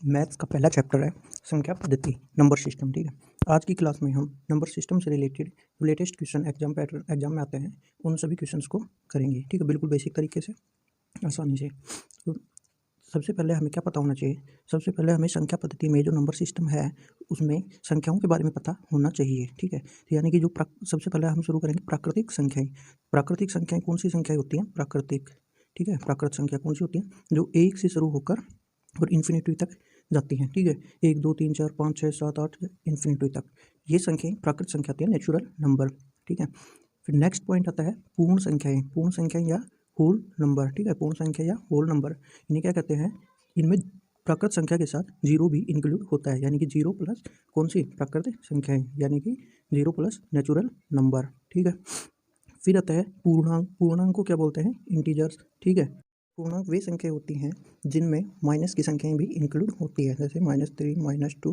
Maths का पहला chapter है संख्या पद्धति नंबर सिस्टम। ठीक है, आज की क्लास में हम नंबर सिस्टम से रिलेटेड लेटेस्ट क्वेश्चन एग्जाम में आते हैं उन सभी क्वेश्चंस को करेंगे। ठीक है, बिल्कुल बेसिक तरीके से, आसानी से। तो सबसे पहले हमें क्या पता होना चाहिए? सबसे पहले हमें संख्या पद्धति में जो नंबर सिस्टम है उसमें संख्याओं के बारे में पता होना चाहिए। ठीक है, यानी कि जो सबसे पहले हम शुरू करेंगे प्राकृतिक संख्याएं। प्राकृतिक संख्याएं कौन सी संख्याएं होती हैं? प्राकृतिक। ठीक है, प्राकृत संख्या कौन सी होती है? जो एक से शुरू होकर और इन्फिनिटी तक जाती हैं। ठीक है, 1 2 3 4 5 6 7 8 इन्फिनिटी तक, ये संख्याएं प्राकृत संख्या आती है, नेचुरल नंबर। ठीक है, फिर नेक्स्ट पॉइंट आता है पूर्ण संख्याएं। पूर्ण संख्याएं या होल नंबर। ठीक है, पूर्ण संख्या या होल नंबर, इन्हें क्या कहते हैं? इनमें प्राकृत संख्या के साथ जीरो भी इंक्लूड होता है, यानी कि जीरो प्लस कौन सी? प्राकृतिक संख्याएं, यानी कि जीरो प्लस नेचुरल नंबर। ठीक है, फिर आता है पूर्णांक। पूर्णांक को क्या बोलते हैं? इंटीजर्स। ठीक है, पूर्णांक वे संख्या होती हैं जिनमें माइनस की संख्याएं भी इंक्लूड होती है, जैसे -3 -2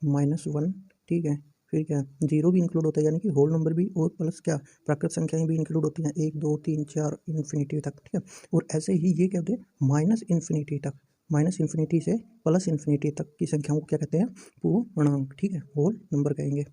-1। ठीक है, फिर क्या? जीरो भी इंक्लूड होता है, यानी कि होल नंबर भी, और प्लस क्या? प्राकृत संख्याएं भी इंक्लूड होती हैं, 1 2 3 4 इन्फिनिटी तक। ठीक है, और ऐसे ही ये क्या होते हैं? माइनस इन्फिनिटी तक, माइनस इन्फिनिटी से प्लस इन्फिनिटी तक की संख्याओं को क्या कहते हैं? पूर्णांक। ठीक है, होल नंबर कहेंगे।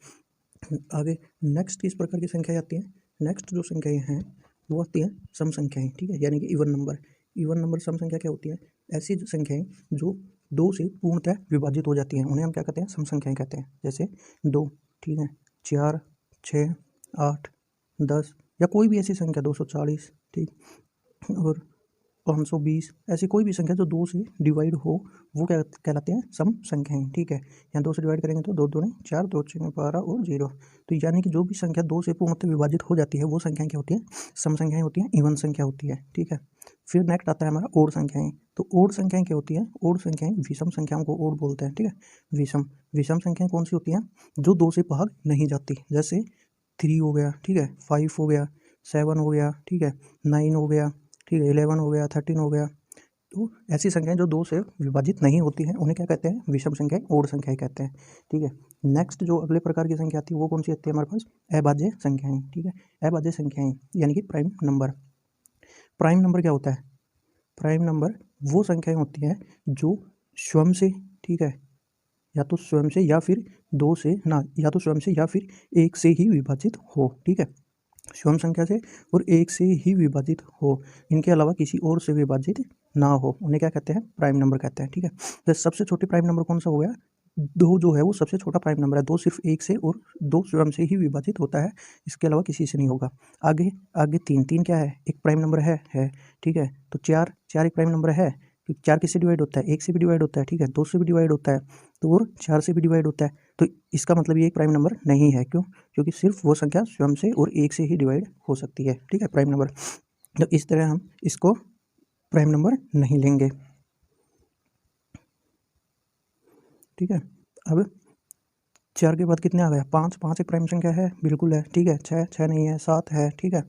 आगे नेक्स्ट किस प्रकार की संख्याएं आती हैं? नेक्स्ट जो संख्याएं हैं वो आती हैं सम संख्याएं। ठीक है, यानी कि इवन नंबर। इवन नंबर सम संख्या क्या होती है? ऐसी संख्याएं जो दो से पूर्णतः विभाजित हो जाती हैं, उन्हें हम क्या कहते हैं? सम संख्याएं कहते हैं। जैसे 2, ठीक है, 4 6 8 10, या कोई भी ऐसी संख्या 240, ठीक, और 520, ऐसी कोई भी संख्या जो दो से डिवाइड हो वो क्या कहलाते हैं? सम संख्याएं। ठीक है, यहाँ दो से डिवाइड करेंगे तो 2 दूनी 4, 2 6 12 और 0। तो यानी कि जो भी संख्या दो से पूर्णतः विभाजित हो जाती है वो संख्याएं क्या होती हैं? सम संख्याएं होती हैं, इवन संख्या होती है। ठीक है, फिर नेक्स्ट आता है हमारा ओड संख्याएं। तो ओड संख्याएं क्या होती हैं? ओड संख्याएं विषम संख्याओं को ओड बोलते हैं। ठीक है, विषम। विषम संख्याएं कौन सी होती हैं? जो दो से भाग नहीं जाती, जैसे 3 हो गया, ठीक है, 5 हो गया, 7 हो गया, ठीक है, 9 हो गया, ठीक है, 11 हो गया, 13 हो गया। तो ऐसी संख्याएं जो दो से विभाजित नहीं होती हैं उन्हें क्या कहते हैं? विषम संख्याएं, ओड संख्याएं कहते हैं। ठीक है, नेक्स्ट जो अगले प्रकार की संख्या आती है वो कौन सी आती है हमारे पास? अभाज्य संख्याएं। ठीक है, अभाज्य संख्याएं यानी कि प्राइम नंबर। प्राइम नंबर क्या होता है? प्राइम नंबर वो संख्याएं होती हैं जो स्वयं से, ठीक है, या तो स्वयं से या फिर दो से ना, या तो स्वयं से या फिर एक से ही विभाजित हो। ठीक है, स्वयं संख्या से और एक से ही विभाजित हो, इनके अलावा किसी और से विभाजित ना हो, उन्हें क्या कहते हैं? प्राइम नंबर कहते हैं। ठीक है, तो सबसे छोटी प्राइम नंबर कौन सा हो गया? 2 जो है वो सबसे छोटा प्राइम नंबर है। 2 सिर्फ एक से और 2 स्वयं से ही विभाजित होता है, इसके अलावा किसी से नहीं होगा। आगे आगे 3 3 क्या है? एक प्राइम नंबर है। ठीक है, तो 4 4 एक प्राइम नंबर है। 4 किससे डिवाइड होता है? 1 से भी डिवाइड होता है। ठीक है, 2 से भी डिवाइड होता है, तो और 4 से भी डिवाइड होता है। तो इसका मतलब ये एक प्राइम नंबर नहीं है। क्यों? क्योंकि सिर्फ वो संख्या स्वयं से और एक से ही डिवाइड हो सकती है। ठीक है, प्राइम नंबर। तो इस तरह हम इसको प्राइम नंबर नहीं लेंगे। ठीक है, अब 4 के बाद कितने आ गए? 5 5 एक प्राइम संख्या है, बिल्कुल है। ठीक है, 6 6 नहीं है, 7 है। ठीक है,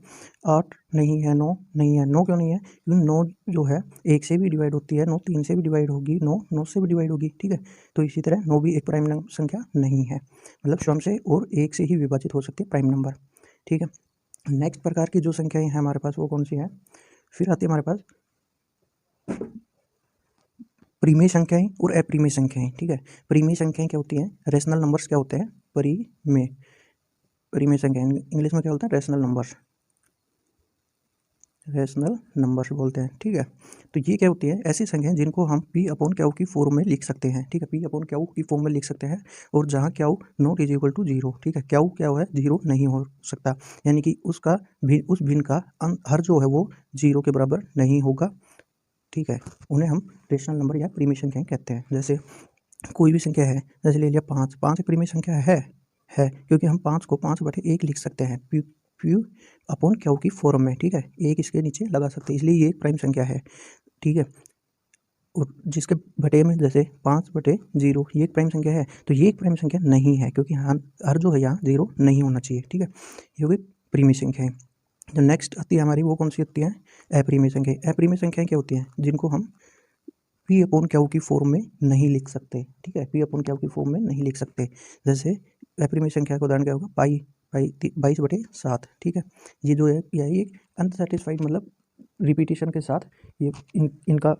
8 नहीं है, 9 नहीं है। 9 क्यों नहीं है? क्योंकि 9 जो है एक से भी डिवाइड होती है, 9 3 से भी डिवाइड होगी, 9 9 से भी डिवाइड होगी। ठीक है, तो इसी तरह 9 भी एक प्राइम संख्या नहीं है, मतलब स्वयं से और एक से ही विभाजित हो सकती है प्राइम नंबर। ठीक है, नेक्स्ट प्रकार की जो संख्याएं हैं हमारे पास वो कौन सी है? फिर आती है हमारे पास परिमेय संख्याएं और अपरिमेय संख्याएं। ठीक है, परिमेय संख्याएं क्या होती हैं? रेशनल नंबर्स क्या होते हैं? परिमेय। परिमेय संख्या इंग्लिश में क्या बोलते हैं? Rational numbers. रेशनल नंबर्स बोलते हैं। ठीक है, तो ये क्या होती है? ऐसी संख्याएं जिनको हम पी अपॉन क्यू की फॉर्म में लिख सकते हैं। ठीक है, पी अपॉन क्यू की फॉर्म में लिख सकते हैं, और जहाँ q not is equal to 0। ठीक है, क्यू क्या है? 0 नहीं हो सकता, यानी कि उसका उस भिन्न का हर जो है वो 0 के बराबर नहीं होगा। ठीक है, उन्हें हम रेशनल नंबर या परिमेय संख्याएं कहते हैं। जैसे कोई भी संख्या है, जैसे ले लिया 5, 5 एक परिमेय संख्या है, क्योंकि हम 5 को 5/1 लिख सकते हैं पी अपॉन क्यू की फॉर्म में। ठीक है, एक इसके नीचे लगा सकते हैं, इसलिए ये एक प्राइम संख्या है। ठीक है, और जिसके बटे में जैसे 5/0 ये एक प्राइम संख्या है, तो ये एक प्राइम संख्या नहीं है, क्योंकि हर जो है यहाँ 0 नहीं होना चाहिए। ठीक है, ये भी परिमेय संख्या है। जो नेक्स्ट आती है हमारी वो कौन सी होती है? अपरिमेय संख्या। अपरिमेय संख्याएं क्या होती हैं? जिनको हम पी अपॉन क्यू की फॉर्म में नहीं लिख सकते। ठीक है, पी अपॉन क्यू की फॉर्म में नहीं लिख सकते। जैसे अपरिमेय संख्या का उदाहरण क्या होगा? पाई 22/7। ठीक है, ये जो है यही एक अनसेटिस्फाइड, मतलब रिपीटेशन के साथ ये इनका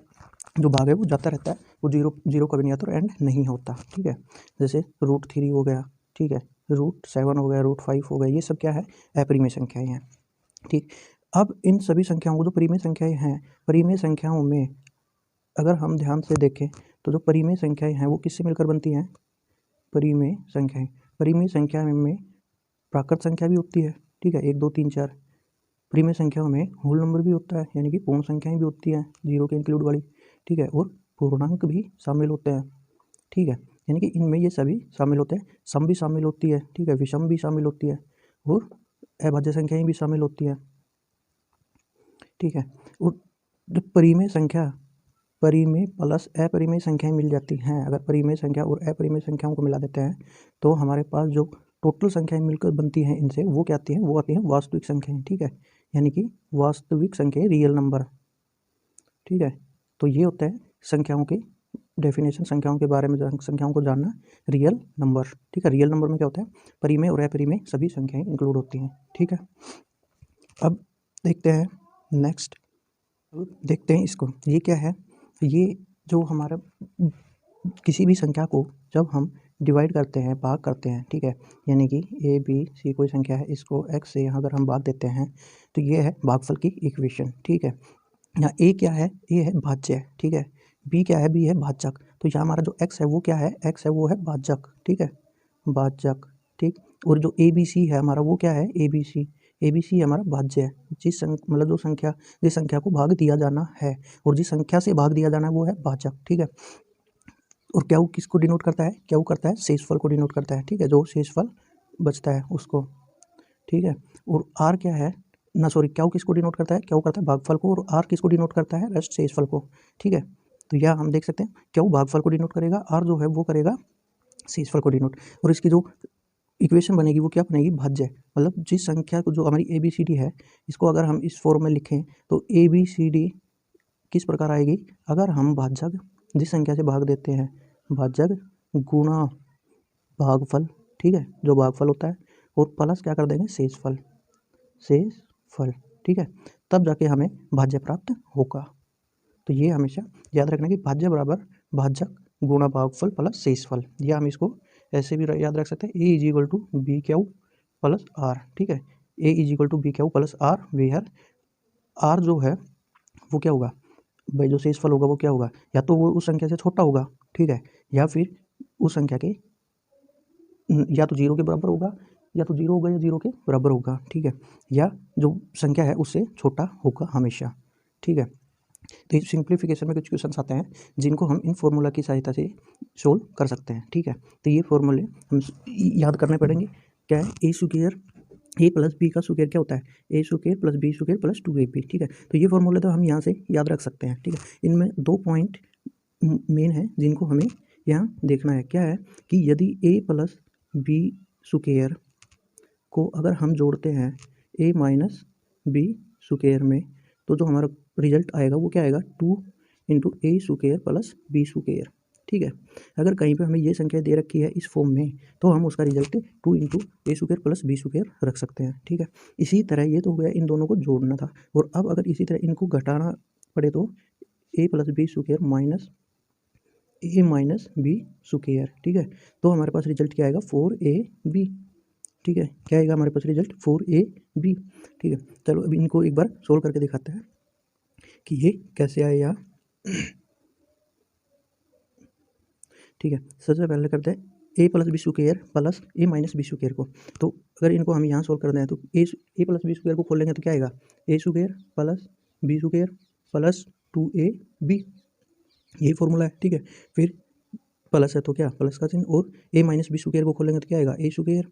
जो भाग है वो जाता रहता है, वो जीरो जीरो कभी नहीं आता और एंड नहीं होता, ठीक है। जैसे √3 हो गया, ठीक है, √7 हो गया, √5 हो गया, ये सब क्या है, अपरिमेय संख्याएं हैं, ठीक। अब इन सभी संख्याओं को, जो परिमेय संख्याएं हैं, परिमेय संख्याओं में अगर हम ध्यान से देखें तो जो परिमेय संख्याएं हैं वो किससे मिलकर बनती हैं, परिमेय संख्याएं। परिमेय संख्या में प्राकृत संख्या भी होती है, ठीक है, 1 2 3 4। परिमेय संख्याओं में होल नंबर भी होता है, यानी कि पूर्ण संख्याएं भी होती हैं, जीरो के इंक्लूड वाली, ठीक है, और पूर्णांक भी शामिल होते हैं, ठीक है, यानी कि इनमें ये सभी शामिल होते हैं। सम भी शामिल होती है, ठीक है, विषम भी शामिल होती है, और अभाज्य संख्याएं भी शामिल होती हैं, ठीक है। और जो परिमेय संख्या, परिमेय प्लस अपरिमेय संख्याएं मिल जाती हैं, अगर परिमेय संख्या और अपरिमेय संख्याओं को मिला देते हैं तो हमारे पास जो टोटल संख्याएं मिलकर बनती हैं इनसे, वो क्या आती हैं, वो आती हैं वास्तविक संख्याएं, ठीक है, यानी कि वास्तविक संख्याएं, रियल नंबर, ठीक है। तो ये होता है संख्याओं के डेफिनेशन, संख्याओं के बारे में, संख्याओं को जानना, रियल नंबर, ठीक है। रियल नंबर में क्या होता है, परिमेय और अपरिमेय सभी संख्याएं इंक्लूड होती हैं, ठीक है। अब देखते हैं नेक्स्ट, देखते हैं इसको, ये क्या है, ये जो हमारा किसी भी संख्या को जब हम डिवाइड करते हैं, भाग करते हैं, ठीक है, यानी कि ABC कोई संख्या है, इसको x से अगर हम भाग देते हैं तो ये है भागफल की इक्वेशन, ठीक है। यहाँ A क्या है, A है भाज्य, ठीक है, B क्या है, B है भाजक। तो यहाँ हमारा जो x है वो क्या है, x है वो है भाजक, ठीक है, भाजक, ठीक। और जो ABC है हमारा वो क्या है, ABC हमारा भाज्य है, मतलब जिस संख्या को भाग दिया जाना है, और जिस संख्या से भाग दिया जाना है वो है भाजक, ठीक है। और क्या वो किसको डिनोट करता है, क्या वो करता है, शेषफल को डिनोट करता है, ठीक है, जो शेषफल बचता है उसको, ठीक है। और आर क्या है ना, सॉरी, क्या वो किसको डिनोट करता है, क्या वो करता है भागफल को, और आर किसको डिनोट करता है, रेस्ट शेषफल को, ठीक है। तो यह हम देख सकते हैं, क्या वो भागफल को डिनोट करेगा, आर जो है वो करेगा शेषफल को डिनोट। और इसकी जो इक्वेशन बनेगी वो क्या बनेगी, भाज्य, मतलब जिस संख्या को, जो हमारी ABCD है, इसको अगर हम इस फॉर्म में लिखें तो ABCD किस प्रकार आएगी, अगर हम भाजक जिस संख्या से भाग देते हैं, भाजक गुणा भागफल, ठीक है, जो भागफल होता है, और प्लस क्या कर देंगे, शेषफल, ठीक है, तब जाके हमें भाज्य प्राप्त होगा। तो ये हमेशा याद रखना कि भाज्य बराबर भाजक गुणा भागफल प्लस शेषफल, या हम इसको ऐसे भी याद रख सकते हैं, A=BQ प्लस R, ठीक है, A=BQ plus R, where R जो है वो क्या होगा भाई, जो शेषफल होगा वो क्या होगा, या तो वो उस संख्या से छोटा होगा, ठीक है, या फिर उस संख्या के या तो जीरो के बराबर होगा, या तो जीरो होगा या जीरो के बराबर होगा, ठीक है, या जो संख्या है उससे छोटा होगा हमेशा, ठीक है। तो इस सिंप्लीफिकेशन में कुछ क्वेश्चंस आते हैं जिनको हम इन फॉर्मूला की सहायता से सोल्व कर सकते हैं, ठीक है। तो ये फॉर्मूले हम याद करने पड़ेंगे, क्या है, A प्लस B का स्क्वायर क्या होता है, A square plus B square plus 2AB, ठीक है। तो ये फॉर्मूले तो हम यहाँ से याद रख सकते हैं, ठीक है। इनमें 2 पॉइंट मेन है जिनको हमें यहाँ देखना है, क्या है कि यदि A प्लस B स्क्वायर को अगर हम जोड़ते हैं A माइनस B स्क्वायर में, तो जो हमारा रिजल्ट आएगा वो क्या आएगा, 2 into A square plus B square, ठीक है। अगर कहीं पे हमें ये संख्या दे रखी है इस फॉर्म में, तो हम उसका result 2 into A square plus B square रख सकते हैं, ठीक है। इसी तरह ये तो हो गया, इन दोनों को जोड़ना था, और अब अगर इसी तरह इनको घटाना पड़े तो A plus B square minus A minus B square, ठीक है। तो हमारे पास रिजल्ट क्या आएगा, 4AB, ठीक है, क्या आएगा हमारे पास रिजल्ट, 4AB, ठीक है। चलो अब इनको एक बार सोल्व करके दिखाते हैं कि ये कैसे आए यहाँ, ठीक है। सबसे पहले करते हैं A plus B square plus A minus B square को, तो अगर इनको हम यहाँ सोल्व कर दें तो A प्लस B स्क्वायर को खोलेंगे तो क्या आएगा, A square plus B square plus 2AB, यही फॉर्मूला है, ठीक है। फिर प्लस है तो क्या, प्लस का चिन्ह, और A माइनस B स्क्वायर को खोलेंगे तो क्या आएगा, A square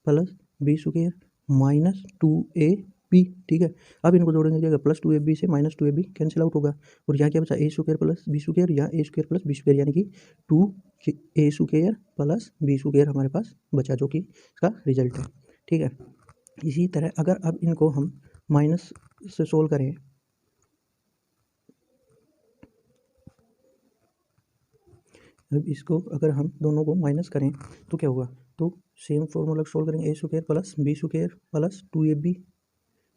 plus B square minus 2AB, ठीक है। अब इनको जोड़ेंगे क्या, प्लस 2AB से माइनस 2AB कैंसिल आउट होगा, और यहाँ क्या बचा, A square plus B square, या A square plus B square, यानी कि 2A square plus B square हमारे पास बचा, जो कि इसका रिजल्ट है, ठीक है। इसी तरह अगर अब इनको हम माइनस से सोल्व करें, अब इसको अगर हम दोनों को माइनस करें तो क्या होगा, तो सेम फॉर्मूला सोल्व करेंगे, A square plus B square plus 2AB,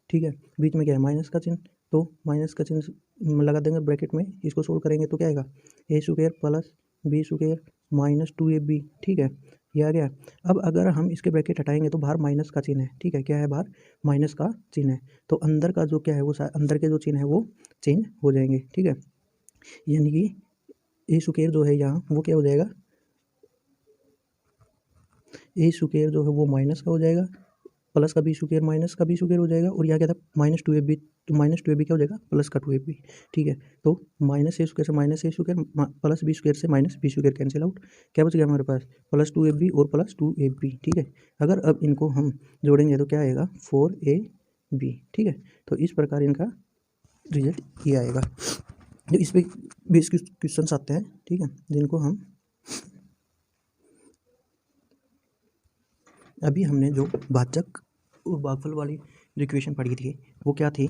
ठीक है। बीच में क्या है, माइनस का चिन्ह, तो माइनस का चिन्ह लगा देंगे ब्रैकेट में, इसको सोल्व करेंगे तो क्या आएगा, a square plus b square minus 2ab, ठीक है, ये आ गया। अब अगर हम इसके ब्रैकेट हटाएंगे तो बाहर माइनस का चिन्ह है, ठीक है, क्या है बाहर माइनस का चिन्ह है, तो अंदर का जो क्या है वो अंदर के जो चिन्ह है वो चेंज हो जाएंगे, ठीक है, यानी कि ए स्क्वायर जो है यहाँ वो क्या हो जाएगा, ए स्क्वायर जो है वो माइनस का हो जाएगा, प्लस का बी स्क्वायर माइनस का बी स्क्वायर हो जाएगा, और यहाँ क्या था -2ab, तो -2ab क्या हो जाएगा प्लस का 2ab, ठीक है, तो माइनस ए स्क्वायर से minus a square plus b square से minus b square cancel out, क्या बच गया हमारे पास +2ab और +2ab, ठीक है। अगर अब इनको हम जोड़ेंगे तो क्या आएगा 4ab, ठीक है, तो इस प्रकार इनका रिजल्ट ये आएगा। जो इस पर बेस क्वेश्चन आते हैं, ठीक है, जिनको हम अभी हमने जो भाजक और भागफल वाली जो इक्वेशन पढ़ी थी वो क्या थी,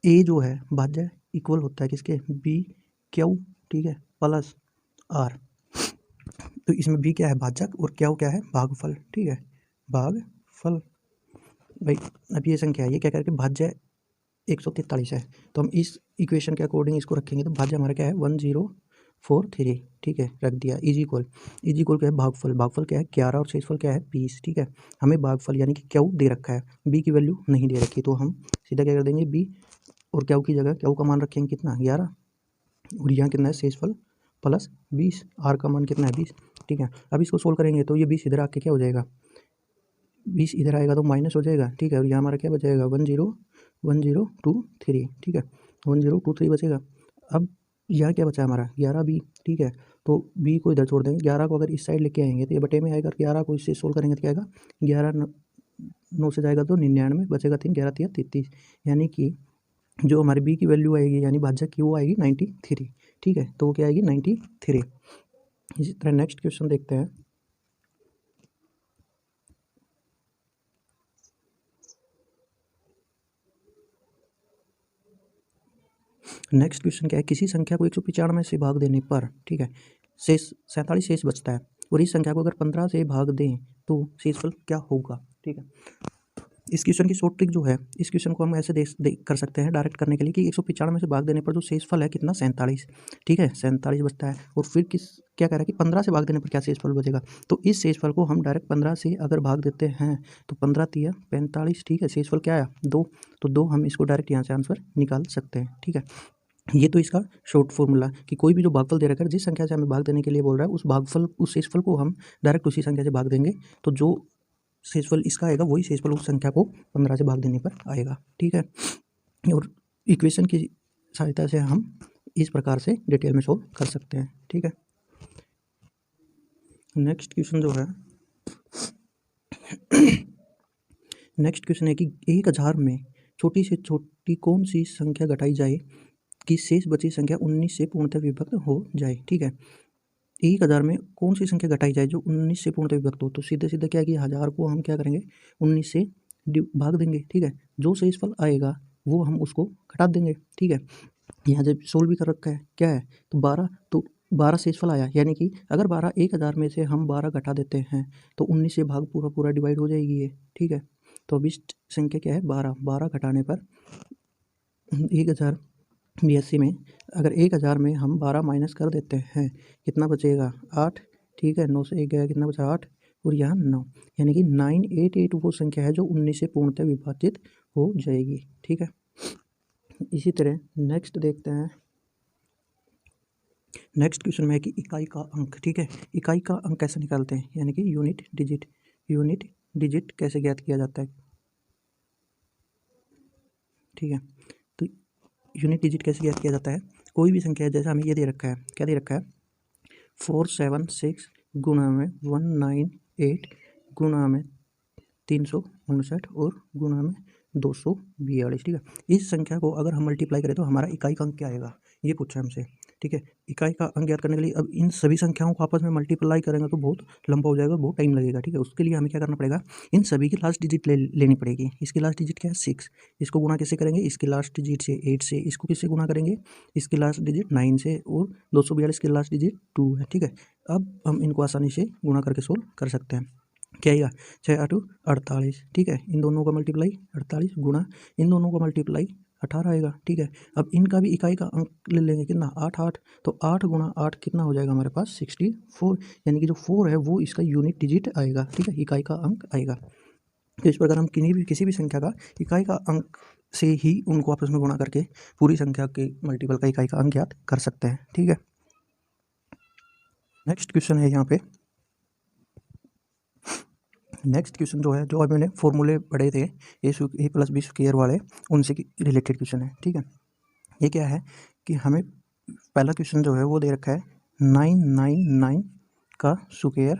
ए जो है भाज्य इक्वल होता है किसके, बी क्यू, ठीक है, प्लस आर, तो इसमें बी क्या है भाजक और क्यू क्या है भागफल, ठीक है, भागफल। भाई अब ये संख्या है, ये क्या करके भाज्य 143 है, तो हम इस इक्वेशन के अकॉर्डिंग इसको रखेंगे तो भाज्य हमारा क्या है 1043, ठीक है, रख दिया। इज इक्वल क्या है भागफल, भागफल क्या है 11 और शेषफल क्या है 20, ठीक है, हमें भागफल यानी कि क्यू दे रखा है, बी की वैल्यू नहीं दे रखी, तो हम सीधा क्या कर देंगे बी और क्यू की जगह क्यू का मान रखेंगे कितना 11, और यहाँ कितना है शेषफल प्लस 20, आर का मान कितना है 20, ठीक है। अब इसको सोल्व करेंगे तो ये 20 इधर आके क्या हो जाएगा, 20 इधर आएगा तो माइनस हो जाएगा, ठीक है, और यहाँ हमारा क्या बचेगा 1023, ठीक है, 1023 बचेगा। अब यहाँ क्या बचा हमारा 11b, ठीक है, तो b को इधर छोड़ देंगे, 11 को अगर इस साइड लेके आएंगे तो ये बटे में आएगा, 11 को इससे सोल्व करेंगे तो क्या आएगा 11 9 से जाएगा तो 99 बचेगा 3, 11 3 33, यानी कि जो हमारी बी की वैल्यू आएगी यानी भाज्य की वो आएगी 93, ठीक है, तो वो क्या आएगी 93। इसी तरह नेक्स्ट क्वेश्चन देखते हैं। नेक्स्ट क्वेश्चन क्या है, किसी संख्या को 195 से भाग देने पर, ठीक है, शेष 47 शेष बचता है, और इस संख्या को अगर 15 से भाग दें तो शेषफल क्या होगा, ठीक है। इस क्वेश्चन की शॉर्ट ट्रिक जो है, इस क्वेश्चन को हम ऐसे कर सकते हैं डायरेक्ट करने के लिए कि 195 से भाग देने पर जो शेषफल है कितना 47, ठीक है, 47 बचता है, और फिर क्या कह रहा है कि 15 से भाग देने पर क्या शेषफल बचेगा, तो इस शेषफल को हम डायरेक्ट 15 से अगर भाग देते हैं तो 15 तिया 45, ठीक है, शेषफल क्या आया 2, तो 2 हम इसको डायरेक्ट यहाँ से आंसर निकाल सकते हैं, ठीक है। ये तो इसका शॉर्ट फॉर्मूला कि कोई भी जो भागफल दे रखा है जिस संख्या से हमें भाग देने के लिए बोल रहा है उस शेषफल को हम डायरेक्ट उसी संख्या से भाग देंगे, तो जो शेषफल इसका आएगा वही शेषफल उस संख्या को 15 से भाग देने पर आएगा, ठीक है। और इक्वेशन की सहायता से हम इस प्रकार से डिटेल में सोल्व कर सकते हैं, ठीक है। नेक्स्ट क्वेश्चन जो है नेक्स्ट क्वेश्चन है कि 1000 में छोटी से छोटी कौन सी संख्या घटाई जाए कि शेष बची संख्या 19 से पूर्णतः विभक्त हो जाए, ठीक है। 1000 में कौन सी संख्या घटाई जाए जो 19 से पूर्णतः विभक्त हो, तो सीधे सीधे क्या है कि 1000 को हम क्या करेंगे 19 से भाग देंगे, ठीक है, जो शेषफल आएगा वो हम उसको घटा देंगे, ठीक है। यहाँ जब सोल्व भी कर रखा है क्या है तो 12, तो 12 शेषफल आया, यानी कि अगर 1000 में से हम 12 घटा देते हैं तो 19 से भाग पूरा डिवाइड हो जाएगी ये, ठीक है। तो अब इस संख्या क्या है 12 घटाने पर 1082 में अगर 1000 में हम 12 माइनस कर देते हैं कितना बचेगा 8, ठीक है, 9 से 1 गया कितना बचा 8, और यहाँ 9, यानी कि 988 वो संख्या है जो 19 से पूर्णतः विभाजित हो जाएगी, ठीक है। इसी तरह नेक्स्ट देखते हैं। नेक्स्ट क्वेश्चन में है कि इकाई का अंक, ठीक है, इकाई का अंक कैसे निकालते हैं, यानी कि यूनिट डिजिट कैसे ज्ञात किया जाता है, ठीक है। तो यूनिट डिजिट कैसे ज्ञात किया जाता है, कोई भी संख्या है जैसे हमें ये दे रखा है, क्या दे रखा है 476 गुणा में 198 गुणा में 359 और गुणा में 242, ठीक है। इस संख्या को अगर हम मल्टीप्लाई करें तो हमारा इकाई का अंक क्या आएगा ये पूछा है हमसे, ठीक है। इकाई का अंक ज्ञात करने के लिए अब इन सभी संख्याओं को आपस में मल्टीप्लाई करेंगे तो बहुत लंबा हो जाएगा, बहुत टाइम लगेगा, ठीक है। उसके लिए हमें क्या करना पड़ेगा, इन सभी की लास्ट डिजिट लेनी पड़ेगी। इसकी लास्ट डिजिट क्या है 6, इसको गुणा किससे करेंगे, इसकी लास्ट डिजिट से 8 से, इसको किससे गुणा करेंगे, इसकी लास्ट डिजिट 9 से, और 242 की लास्ट डिजिट 2 है, ठीक है। अब हम इनको आसानी से गुणा करके सोल्व कर सकते हैं, क्या आएगा 6 8 48, ठीक है। इन दोनों का मल्टीप्लाई 48 गुणा इन दोनों का मल्टीप्लाई 18 आएगा, ठीक है। अब इनका भी इकाई का अंक ले लेंगे कितना, 8 8, तो 8 गुणा 8 कितना हो जाएगा हमारे पास 64, यानी कि जो 4 है वो इसका यूनिट डिजिट आएगा, ठीक है, इकाई का अंक आएगा। तो इस प्रकार हम किसी भी संख्या का इकाई का अंक से ही उनको आपस में गुणा करके पूरी संख्या के मल्टीपल का इकाई का अंक ज्ञात कर सकते हैं, ठीक है। नेक्स्ट क्वेश्चन है यहाँ पे, नेक्स्ट क्वेश्चन जो है, जो अभी मैंने फॉर्मूले पढ़े थे ए प्लस बी स्क्वायर वाले, उनसे रिलेटेड क्वेश्चन है, ठीक है। ये क्या है कि हमें पहला क्वेश्चन जो है वो दे रखा है 999 का स्क्वायर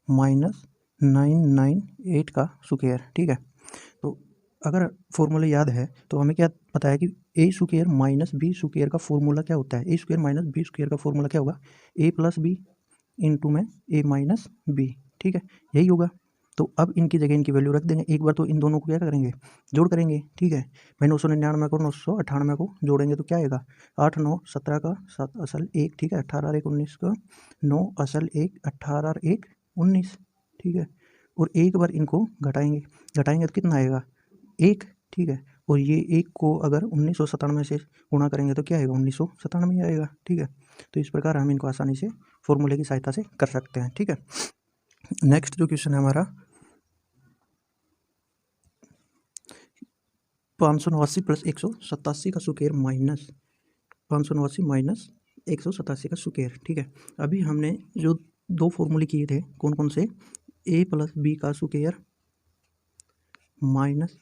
माइनस 998 का स्क्वायर, ठीक है। तो अगर फॉर्मूला याद है तो हमें क्या पता है कि ए स्क्वायर माइनस बी स्क्वायर का फॉर्मूला क्या होता है, a square minus b square का फॉर्मूला क्या होगा, ए प्लस बी इंटू में ए माइनस बी, ठीक है, यही होगा। तो अब इनकी जगह इनकी वैल्यू रख देंगे, एक बार तो इन दोनों को क्या करेंगे, जोड़ करेंगे, ठीक है। भाई 999 को 998 को जोड़ेंगे तो क्या आएगा, 8 9 17 का 7 असल 1, ठीक है, 18 और 1 19 का 9 असल 1, 18 और 1 19, ठीक है। और एक बार इनको घटाएंगे तो कितना आएगा 1, ठीक है। और ये 1 को अगर 1997 से गुणा करेंगे तो क्या आएगा 1997 आएगा, ठीक है। तो इस प्रकार हम इनको आसानी से फॉर्मूले की सहायता से कर सकते हैं, ठीक है। नेक्स्ट जो क्वेश्चन है हमारा 589 प्लस 187 का स्क्वायर माइनस 589 माइनस 187 का स्क्वायर, ठीक है। अभी हमने जो दो फॉर्मूले किए थे कौन कौन से, ए प्लस बी का स्क्वायर माइनस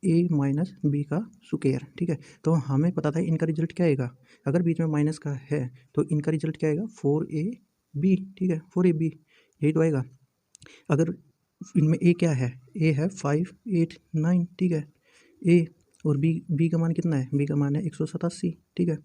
ए माइनस बी का स्क्वायर, ठीक है। तो हमें पता था इनका रिजल्ट क्या आएगा, अगर बीच में माइनस का है तो इनका रिजल्ट क्या आएगा 4ab, ठीक है, 4ab यही तो आएगा। अगर इनमें ए क्या है, ए है 5 8 9, ठीक है, ए और बी का मान कितना है, बी का मान है 187, ठीक है।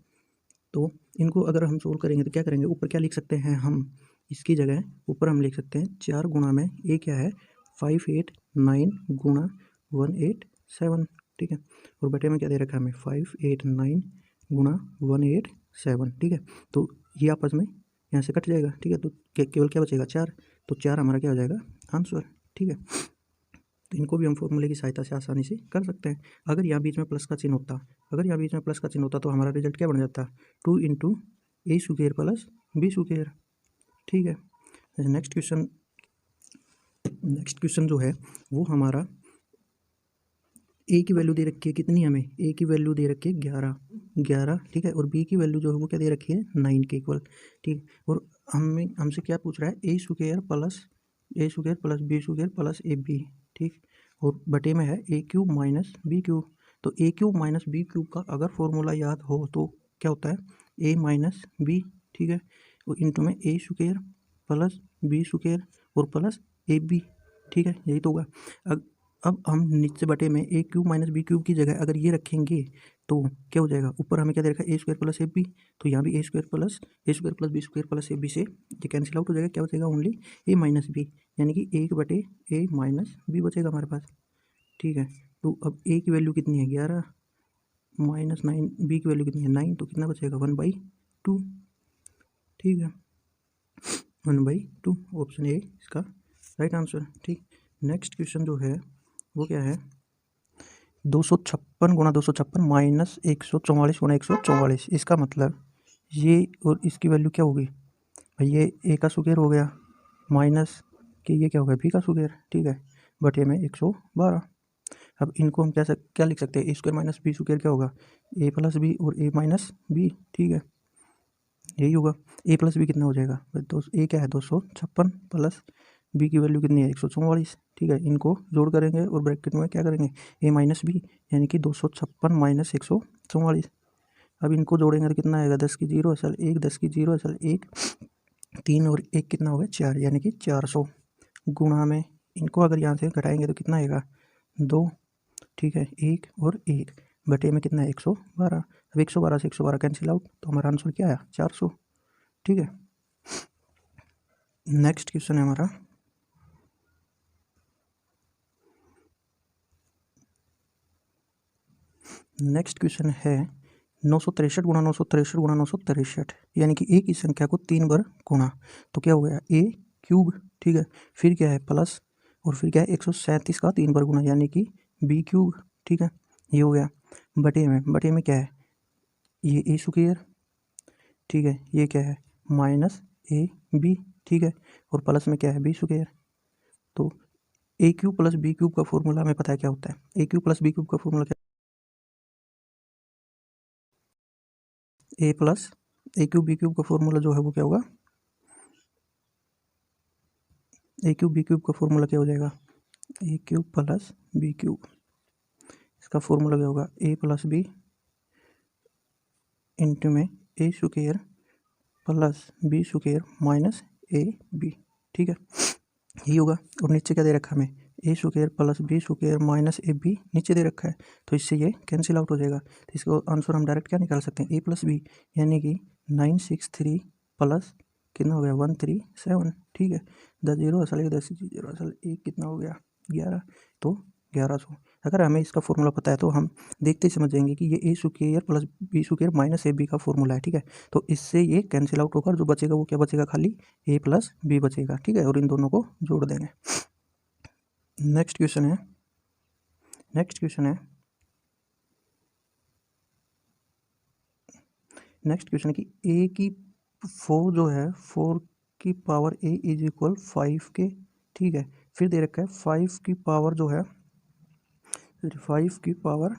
तो इनको अगर हम सोल्व करेंगे तो क्या करेंगे, ऊपर क्या लिख सकते हैं हम, इसकी जगह ऊपर हम लिख सकते हैं 4 गुणा में ए क्या है 5 8 9 गुणा 187, ठीक है। और बटे में क्या दे रखा है हमें 5 8 9 गुणा 187, ठीक है। तो ये आपस में यहाँ से कट जाएगा, ठीक है। तो केवल क्या बचेगा 4, तो 4 हमारा क्या हो जाएगा आंसर, ठीक है। तो इनको भी हम फॉर्मूले की सहायता से आसानी से कर सकते हैं। अगर यहाँ बीच में प्लस का चिन्ह होता, अगर यहाँ बीच में प्लस का चिन्ह होता तो हमारा रिजल्ट क्या बन जाता 2 इंटू ए स्क्वायर प्लस बी स्क्वायर, ठीक है। नेक्स्ट क्वेश्चन जो है वो हमारा ए की वैल्यू दे रखी है कितनी, हमें ए की वैल्यू दे रखी है 11, ठीक है। और बी की वैल्यू जो है वो क्या दे रखी है 9 के इक्वल, ठीक। और हमसे क्या पूछ रहा है a square plus b square plus a b, ठीक। और बटे में है a cube minus b cube. तो a cube minus b cube का अगर फॉर्मूला याद हो तो क्या होता है ए माइनस बी, ठीक है। और इंटू में a square plus b square और प्लस ए बी, ठीक है, यही तो होगा। अब हम नीचे बटे में ए क्यूब माइनस बी क्यूब की जगह अगर ये रखेंगे तो क्या हो जाएगा, ऊपर हमें क्या दे रखा है a square plus a b, तो यहाँ भी a square plus b square plus a b से ये कैंसिल आउट हो जाएगा, क्या बचेगा ओनली ए माइनस बी, यानी कि 1 बटे ए माइनस बी बचेगा हमारे पास, ठीक है। तो अब ए की वैल्यू कितनी है 11 माइनस 9, बी की वैल्यू कितनी है 9, तो कितना बचेगा 1/2, ठीक है, 1/2, ऑप्शन ए इसका राइट आंसर, ठीक। नेक्स्ट क्वेश्चन जो है वो क्या है 256 गुणा 256 माइनस 144 गुणा 144, इसका मतलब ये और इसकी वैल्यू क्या होगी भाई, ये ए का स्क्वायर हो गया माइनस कि ये क्या हो गया बी का स्क्वायर, ठीक है, बटे में 112। अब इनको हम क्या लिख सकते हैं, ए स्क्वायर माइनस बी स्क्वायर क्या होगा ए प्लस बी और ए माइनस बी, ठीक है, यही होगा। ए प्लस बी कितना हो जाएगा, ए क्या है 256 प्लस बी की वैल्यू कितनी है 144, ठीक है। इनको जोड़ करेंगे और ब्रैकेट में क्या करेंगे ए माइनस बी, यानी कि 256 माइनस 144। अब इनको जोड़ेंगे तो कितना आएगा 10 की 0 असल 1, 10 की 0 असल 1, 3 और 1 कितना होगा 4, यानी कि 400 गुणा में इनको अगर यहाँ से घटाएंगे तो कितना आएगा 2, ठीक है, 1 और 1 बटे में कितना है 112। अब 112 से 112 कैंसिल आउट, तो हमारा आंसर क्या आया 400, ठीक है। नेक्स्ट क्वेश्चन है हमारा नेक्स्ट क्वेश्चन है 963 गुणा 963 गुणा 963, यानी कि एक ही संख्या को 3 बार गुणा, तो क्या हो गया ए क्यूब, ठीक है, फिर क्या है प्लस और फिर क्या है 137 का 3 बार गुणा, यानी कि बी क्यूब, ठीक है, ये हो गया। बटे में क्या है, ये ए स्क्वायर, ठीक है, ये क्या है माइनस ए बी, ठीक है, और प्लस में क्या है बी स्क्वायर। तो a cube plus b cube का फॉर्मूला हमें पता है क्या होता है, a cube plus b cube का फॉर्मूला क्या, a plus a cube b cube का फॉर्मूला जो है वो क्या होगा, ए क्यूब बी क्यूब का फॉर्मूला क्या हो जाएगा, a cube plus b cube, इसका फॉर्मूला क्या होगा ए प्लस बी इंटू में a square plus b square minus a b, ठीक है, यही होगा। और नीचे क्या दे रखा है हमें, a square plus b square minus a b नीचे दे रखा है, तो इससे ये कैंसिल आउट हो जाएगा। तो इसको आंसर हम डायरेक्ट क्या निकाल सकते हैं, ए प्लस बी, यानी कि 963 प्लस कितना हो गया 137, ठीक है, 10 जीरो असल 10 जीरो असल एक कितना हो गया 11, तो 1100। अगर हमें इसका फॉर्मूला पता है तो हम देखते ही समझ जाएंगे कि ये a square plus b square minus a b का फॉर्मूला है, ठीक है, तो इससे ये कैंसिल आउट होकर जो बचेगा वो क्या बचेगा, खाली ए प्लस बी बचेगा, ठीक है, और इन दोनों को जोड़ देंगे। नेक्स्ट क्वेश्चन है नेक्स्ट क्वेश्चन है कि ए की 4 जो है 4 की पावर ए इज इक्वल 5 के, ठीक है, फिर दे रखा है 5 की पावर जो है, 5 की पावर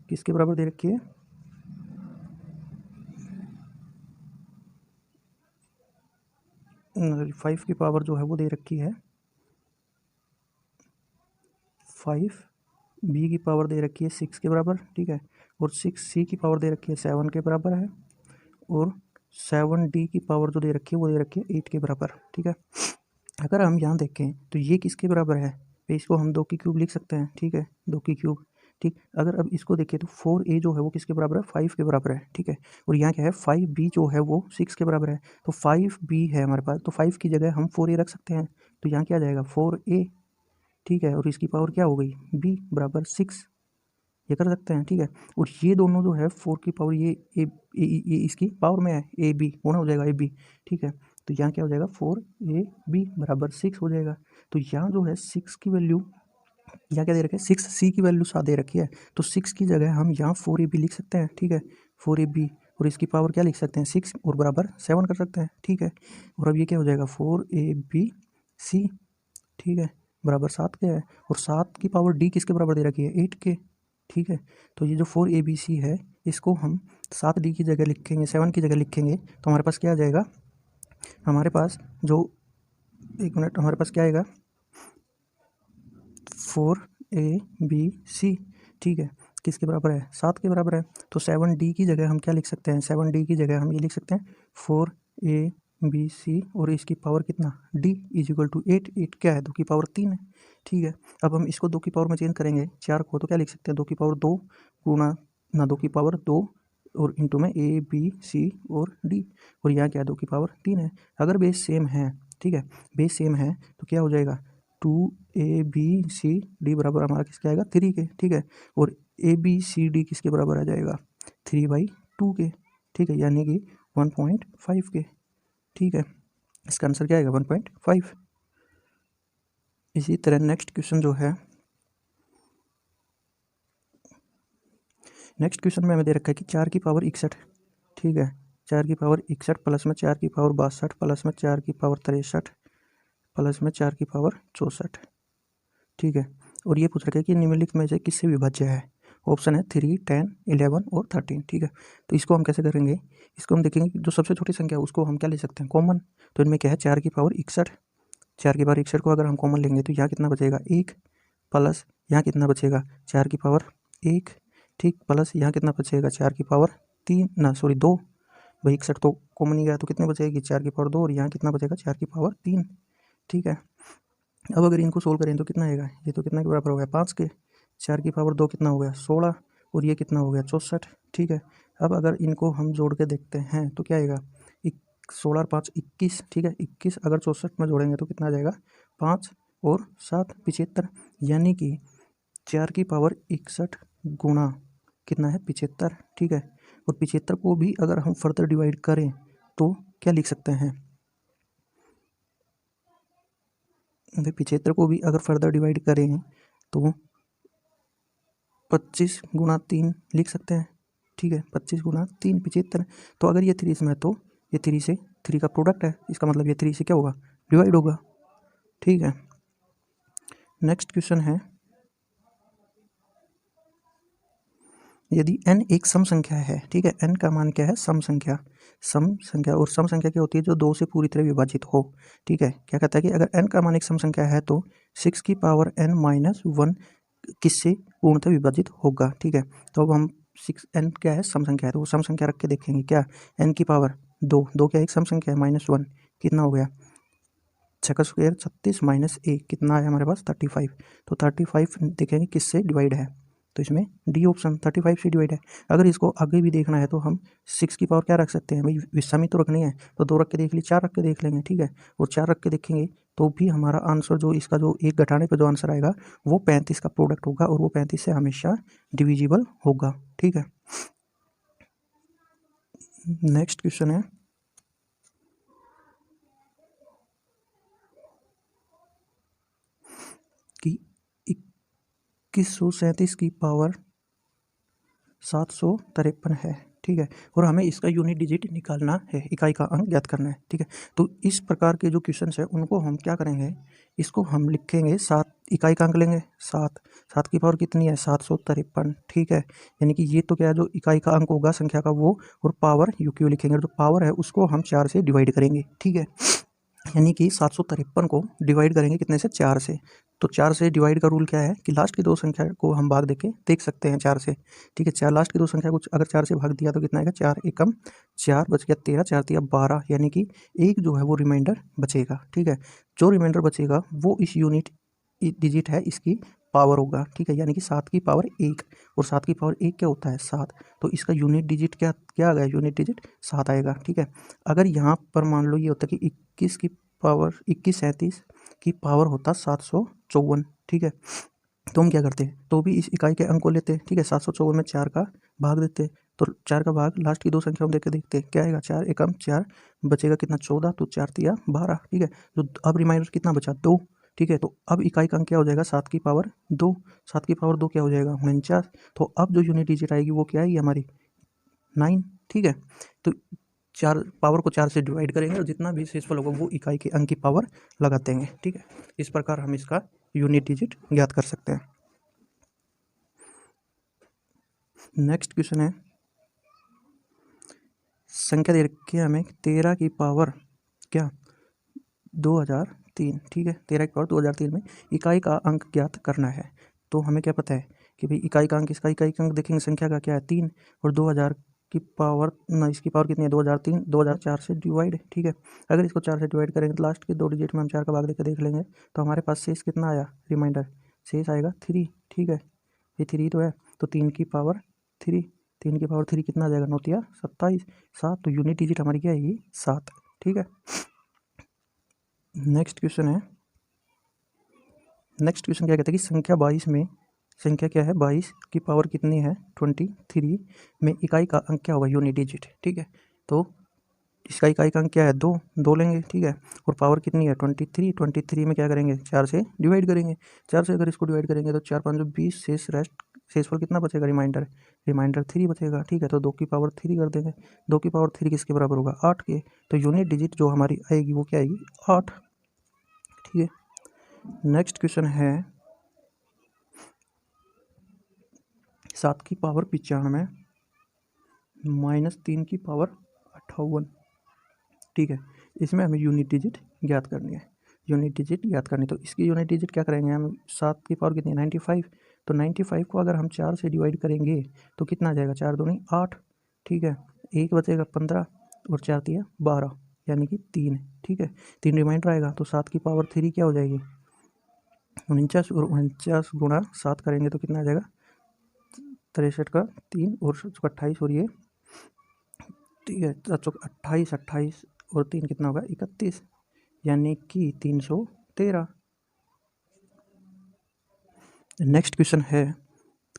किसके बराबर दे रखी है, 5 की पावर जो है वो दे रखी है 5, बी की पावर दे रखी है 6 के बराबर, ठीक है, और 6 सी की पावर दे रखी है 7 के बराबर है, और 7 डी की पावर जो दे रखी है वो दे रखी है 8 के बराबर, ठीक है। अगर हम यहाँ देखें तो ये किसके बराबर है, तो इसको हम 2 की क्यूब लिख सकते हैं, ठीक है, 2 की क्यूब, ठीक। अगर अब इसको देखें तो 4a जो है वो किसके बराबर है, 5 के बराबर है, ठीक है, और यहाँ क्या है 5b जो है वो 6 के बराबर है, तो 5b है हमारे पास, तो 5 की जगह हम 4a रख सकते हैं, तो यहाँ क्या आ जाएगा 4a, ठीक है, और इसकी पावर क्या हो गई b बराबर 6, ये कर सकते हैं, ठीक है। और ये दोनों जो है 4 की पावर ये इसकी पावर में है, ए बी गुणा हो जाएगा ए बी, ठीक है, तो यहाँ क्या हो जाएगा 4ab बराबर 6 हो जाएगा। तो यहाँ जो है 6 की वैल्यू, यहाँ क्या दे रखी है 6c की वैल्यू 7 दे रखी है, तो 6 की जगह हम यहाँ 4ab लिख सकते हैं, ठीक है, 4ab, और इसकी पावर क्या लिख सकते हैं 6 और बराबर 7 कर सकते हैं, ठीक है। और अब ये क्या हो जाएगा 4abc, ठीक है, बराबर 7 के है, और 7 की पावर d किसके बराबर दे रखी है 8 के, ठीक है। तो ये जो 4abc है इसको हम 7d की जगह लिखेंगे, 7 की जगह लिखेंगे, तो हमारे पास क्या आ जाएगा, हमारे पास जो, एक मिनट, हमारे पास क्या आएगा 4abc, ठीक है, किसके बराबर है 7 के बराबर है, तो 7d की जगह हम क्या लिख सकते हैं, 7d की जगह हम ये लिख सकते हैं 4abc, और इसकी पावर कितना d इज इक्वल टू 8 क्या है 2 की पावर 3 है, ठीक है। अब हम इसको 2 की पावर में चेंज करेंगे 4 को, तो क्या लिख सकते हैं 2 की पावर 2 गुणा 2 की पावर 2 और इंटू में a b c और d, और यहाँ क्या है 2 की पावर 3 है। अगर बेस सेम है, ठीक है, बेस सेम है तो क्या हो जाएगा 2abcd बराबर हमारा किसके आएगा 3 के, ठीक है, और abcd किसके बराबर आ जाएगा 3/2 के, ठीक है, यानी कि 1.5 के, ठीक है, इसका आंसर क्या आएगा 1.5। इसी तरह नेक्स्ट क्वेश्चन जो है, नेक्स्ट क्वेश्चन में हमें दे रखा है कि 4 की पावर 61, ठीक है, 4 की पावर 61 प्लस में 4 की पावर 62 प्लस में 4 की पावर 63 प्लस में 4 की पावर 64, ठीक है, और ये पूछ रखा है कि निम्नलिखित में से किससे विभाज्य है, ऑप्शन है 3, 10, 11 और 13, ठीक है। तो इसको हम कैसे करेंगे, इसको हम देखेंगे कि जो सबसे छोटी संख्या है उसको हम क्या ले सकते हैं कॉमन, तो इनमें क्या है 4 की पावर 61, 4 की पावर 61 को अगर हम कॉमन लेंगे तो यहाँ कितना बचेगा 1, प्लस यहाँ कितना बचेगा 4 की पावर 1, ठीक, प्लस यहाँ कितना बचेगा 4 की पावर 2, भाई 61 तो कॉमन ही गया, तो कितने बचेगी 4 की पावर 2, और यहाँ कितना बचेगा 4 की पावर 3, ठीक है। अब अगर इनको सोल्व करें तो कितना आएगा, ये तो कितना के बराबर हो गया 5 के, 4 की पावर 2 कितना हो गया 16, और ये कितना हो गया 64, ठीक है। अब अगर इनको हम जोड़ के देखते हैं तो क्या आएगा 16 और 5 21, ठीक है, 21 अगर 64 में जोड़ेंगे तो कितना आ जाएगा 5 और 7 75, यानी कि 4 की पावर 61 गुणा कितना है 75, ठीक है, और 75 को भी अगर हम फर्दर डिवाइड करें तो क्या लिख सकते हैं, 75 को भी अगर फर्दर डिवाइड करें तो 25 गुणा 3 लिख सकते हैं, ठीक है। 25 गुणा 3 75। तो अगर ये 3 इसमें है तो ये 3 से 3 का प्रोडक्ट है, इसका मतलब ये 3 से क्या होगा, डिवाइड होगा, ठीक है। नेक्स्ट क्वेश्चन है, यदि n एक सम संख्या है, ठीक है, n का मान क्या है, सम संख्या। सम संख्या, और सम संख्या क्या होती है, जो 2 से पूरी तरह विभाजित हो, ठीक है। क्या कहता है कि अगर n का मान एक सम संख्या है तो 6 की पावर n माइनस 1 किससे पूर्णतः विभाजित होगा, ठीक है। तो अब हम 6n क्या है, सम संख्या है, तो वो सम संख्या रख के देखेंगे क्या, n की पावर 2 क्या एक सम संख्या है, -1 कितना हो गया, 6 का स्क्वायर 36 माइनस 1 कितना है हमारे पास 35। तो 35 देखेंगे किससे डिवाइड है, तो इसमें डी ऑप्शन 35 से डिवाइड है। अगर इसको आगे भी देखना है तो हम 6 की पावर क्या रख सकते हैं भाई, विषम ही तो रखनी है, तो 2 रख के देख ली, 4 रख के देख लेंगे, ठीक है। और 4 रख के देखेंगे तो भी हमारा आंसर जो इसका जो एक घटाने पर जो आंसर आएगा वो 35 का प्रोडक्ट होगा, और वो 35 से हमेशा डिविजिबल होगा, ठीक है। नेक्स्ट क्वेश्चन है, कि 2137 की पावर 753 है, ठीक है। और हमें इसका यूनिट डिजिट निकालना है, इकाई का अंक ज्ञात करना है, ठीक है। तो इस प्रकार के जो क्वेश्चंस है उनको हम क्या करेंगे, इसको हम लिखेंगे 7, इकाई का अंक लेंगे 7, 7 की पावर कितनी है 753, ठीक है। यानी कि ये तो क्या है, जो इकाई का अंक होगा संख्या का वो, और पावर यूक्यू लिखेंगे, और जो पावर है उसको हम 4 से डिवाइड करेंगे, ठीक है। यानी कि 753 को डिवाइड करेंगे कितने से, 4 से। तो 4 से डिवाइड का रूल क्या है कि लास्ट की 2 संख्या को हम भाग देके देख सकते हैं 4 से, ठीक है। 4 लास्ट की 2 संख्या को अगर 4 से भाग दिया तो कितना आएगा, 4 एकम 4 बच गया 13, 4 तिया 12, यानी कि एक जो है वो रिमाइंडर बचेगा, ठीक है। जो रिमाइंडर बचेगा वो इस यूनिट डिजिट है इसकी पावर होगा, ठीक है। यानी कि 7 की पावर 1, और 7 की पावर 1 क्या होता है 7, तो इसका यूनिट डिजिट क्या क्या आ गया, यूनिट डिजिट 7 आएगा, ठीक है। अगर यहाँ पर मान लो ये होता है कि 21 की पावर 2137 की पावर होता 754, ठीक है। तो हम क्या करते हैं, तो भी इस इकाई के अंक को लेते हैं, ठीक है। 754 में 4 का भाग देते हैं, तो 4 का भाग लास्ट की 2 संख्याओं में देके देखते हैं क्या आएगा, 4 एकम 4 बचेगा कितना 14, तो 4 तिया 12, ठीक है। तो अब रिमाइंडर कितना बचा 2, ठीक है। तो अब इकाई का अंक क्या हो जाएगा, 7 की पावर 2, 7 की पावर 2 क्या हो जाएगा 49। तो अब जो यूनिट डिजिट आएगी वो क्या आएगी हमारी 9, ठीक है। तो 4 पावर को 4 से डिवाइड करेंगे और जितना भी शेषफल होगा वो इकाई के अंक की पावर लगा देंगे, ठीक है। इस प्रकार हम इसका यूनिट डिजिट ज्ञात कर सकते हैं। नेक्स्ट क्वेश्चन है, संख्या दे रखी है हमें 13 की पावर क्या 2003, ठीक है। 13 की पावर 2003 में इकाई का अंक ज्ञात करना है। तो हमें क्या पता है कि भाई इकाई का अंक, इसका इकाई का अंक देखेंगे संख्या का क्या है 3, और 2000 की पावर ना, इसकी पावर कितनी है 2003, 2004 से डिवाइड, ठीक है। अगर इसको 4 से डिवाइड करेंगे तो लास्ट के 2 डिजिट में हम 4 का भाग देकर देख लेंगे, तो हमारे पास शेष कितना आया, रिमाइंडर शेष आएगा 3, ठीक है। ये 3 तो है, तो 3 की पावर 3, 3 की पावर 3 कितना आ जाएगा 9 तिया 27, 7, तो यूनिट डिजिट हमारी क्या आएगी 7, ठीक है। नेक्स्ट क्वेश्चन है, नेक्स्ट क्वेश्चन क्या कहता है कि संख्या 22 में, संख्या क्या है 22 की पावर कितनी है 23 में इकाई का अंक क्या होगा, यूनिट डिजिट, ठीक है। तो इसका इकाई का अंक क्या है 2, 2 लेंगे, ठीक है। और पावर कितनी है 23, 23 में क्या करेंगे 4 से डिवाइड करेंगे, 4 से अगर इसको डिवाइड करेंगे तो 4 5 20, शेषफल कितना बचेगा, रिमाइंडर 3 बचेगा, ठीक है। तो 2 की पावर 3 कर देंगे, 2 की पावर 3 किसके बराबर होगा 8 के। तो यूनिट डिजिट जो हमारी आएगी वो क्या आएगी 8, ठीक है। नेक्स्ट क्वेश्चन है, 7 की पावर 95 -3 की पावर 58, ठीक है। इसमें हमें यूनिट डिजिट ज्ञात करनी है, यूनिट डिजिट ज्ञात करनी। तो इसकी यूनिट डिजिट क्या करेंगे हम, 7 की पावर कितनी 95, तो 95 को अगर हम 4 से डिवाइड करेंगे तो कितना आ जाएगा 4 दूनी 8, ठीक है। 1 बचेगा 15, और 4 तिया 12, यानी कि 3, ठीक है। 3 रिमाइंडर आएगा, तो 7 की पावर 3 क्या हो जाएगी 49, और 49 गुणा 7 करेंगे तो कितना आ जाएगा 63 का 3 और 28, और ये ठीक है 28, 28 और 3 कितना होगा 31, यानी कि 313। नेक्स्ट क्वेश्चन है,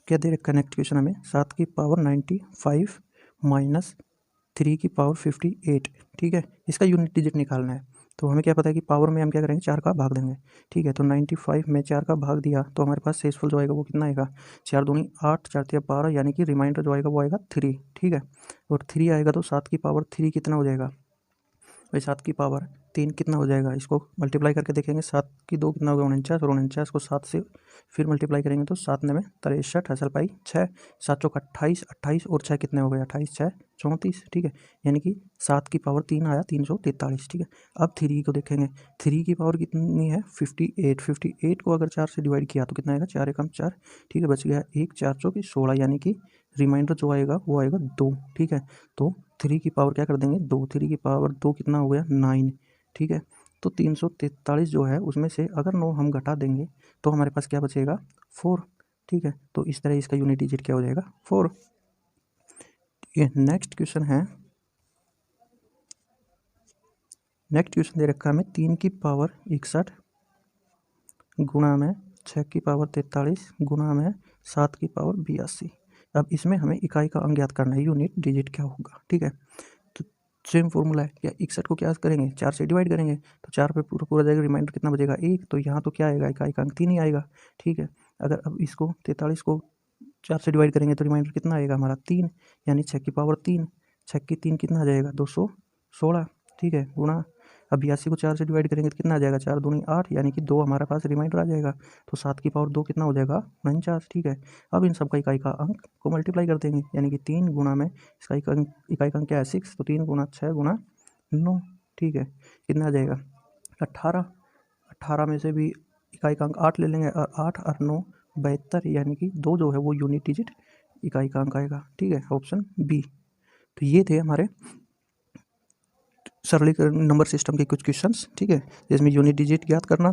क्या दे रखा है नेक्स्ट क्वेश्चन हमें, 7 की पावर 95 -3 की पावर 58, ठीक है। इसका यूनिट डिजिट निकालना है। तो हमें क्या पता है कि पावर में हम क्या करेंगे, 4 का भाग देंगे, ठीक है। तो 95 में 4 का भाग दिया तो हमारे पास शेषफल जो आएगा वो कितना आएगा, 4 दूनी 8, 4 तिया 12, यानी कि रिमाइंडर जो आएगा वो आएगा 3, ठीक है। और 3 आएगा तो 7 की पावर 3 कितना हो जाएगा भाई, 7 की पावर 3 कितना हो जाएगा, इसको मल्टीप्लाई करके देखेंगे, 7 की 2 कितना होगा 49, और 49 को 7 से फिर मल्टीप्लाई करेंगे तो 7 में 63, हसल पाई 6, 7 चौक 28, 28 और 6 कितने हो गए, 28 6 34, ठीक है। यानी कि 7 की पावर 3 आया 343, ठीक है। अब 3 को देखेंगे, 3 की पावर कितनी है 58, 58 को अगर 4 से डिवाइड किया तो कितना आएगा, 4 एकम 4, ठीक है। बच गया 1, 4 चौकी 16, यानी कि रिमाइंडर जो आएगा वो आएगा 2, ठीक है। तो 3 की पावर क्या कर देंगे 2, 3 की पावर 2 कितना हो गया 9, ठीक है। तो 343 जो है उसमें से अगर 9 हम घटा देंगे तो हमारे पास क्या बचेगा 4, ठीक है। तो इस तरह इसका यूनिट डिजिट क्या हो जाएगा 4। ये नेक्स्ट क्वेश्चन दे रखा है हमें 3 की पावर 61 गुणा में 6 की पावर 43 गुणा में 7 की पावर 82। अब इसमें हमें इकाई का अंक ज्ञात करना है, यूनिट डिजिट क्या होगा, ठीक है। तो सेम फॉर्मूला है, क्या 61 को क्या करेंगे 4 से डिवाइड करेंगे तो 4 पे पूरा जाएगा, रिमाइंडर कितना बचेगा 1, तो यहाँ तो क्या आएगा इकाई का अंक 3 ही आएगा, ठीक है। अगर अब इसको 43 को 4 से डिवाइड करेंगे तो रिमाइंडर कितना आएगा हमारा 3, यानी 6 की पावर 3, 6 की 3 कितना आ जाएगा 216, ठीक है। गुणा अब 82 को 4 से डिवाइड करेंगे तो कितना आ जाएगा, 4 दूनी 8, यानी कि 2 हमारे पास रिमाइंडर आ जाएगा। तो 7 की पावर 2 कितना हो जाएगा 49, ठीक है। अब इन सब का इकाई का अंक को मल्टीप्लाई कर देंगे, यानी कि 3 गुणा में इसका इकाई का अंक क्या है 6, तो 3 गुणा 6 गुणा 9, ठीक है। कितना आ जाएगा 18, 18 में से भी इकाई का अंक 8 ले लेंगे, और 8 और 9 72, यानी कि 2 जो है वो यूनिट डिजिट इकाई का अंक आएगा, ठीक है। Option B. तो ये थे हमारे सरलीकरण नंबर सिस्टम के कुछ क्वेश्चंस, ठीक है, जिसमें यूनिट डिजिट ज्ञात करना,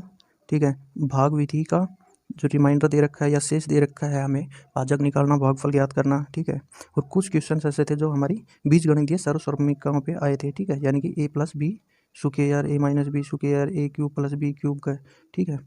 ठीक है, भाग विधि का जो रिमाइंडर दे रखा है या शेष दे रखा है हमें भाजक निकालना, भागफल ज्ञात करना, ठीक है। और कुछ क्वेश्चंस ऐसे थे जो हमारी बीजगणितीय सर्वसर्मिकाओं पे आए थे, ठीक है, यानी कि a + b square a - b square a³ + b³ का, ठीक है।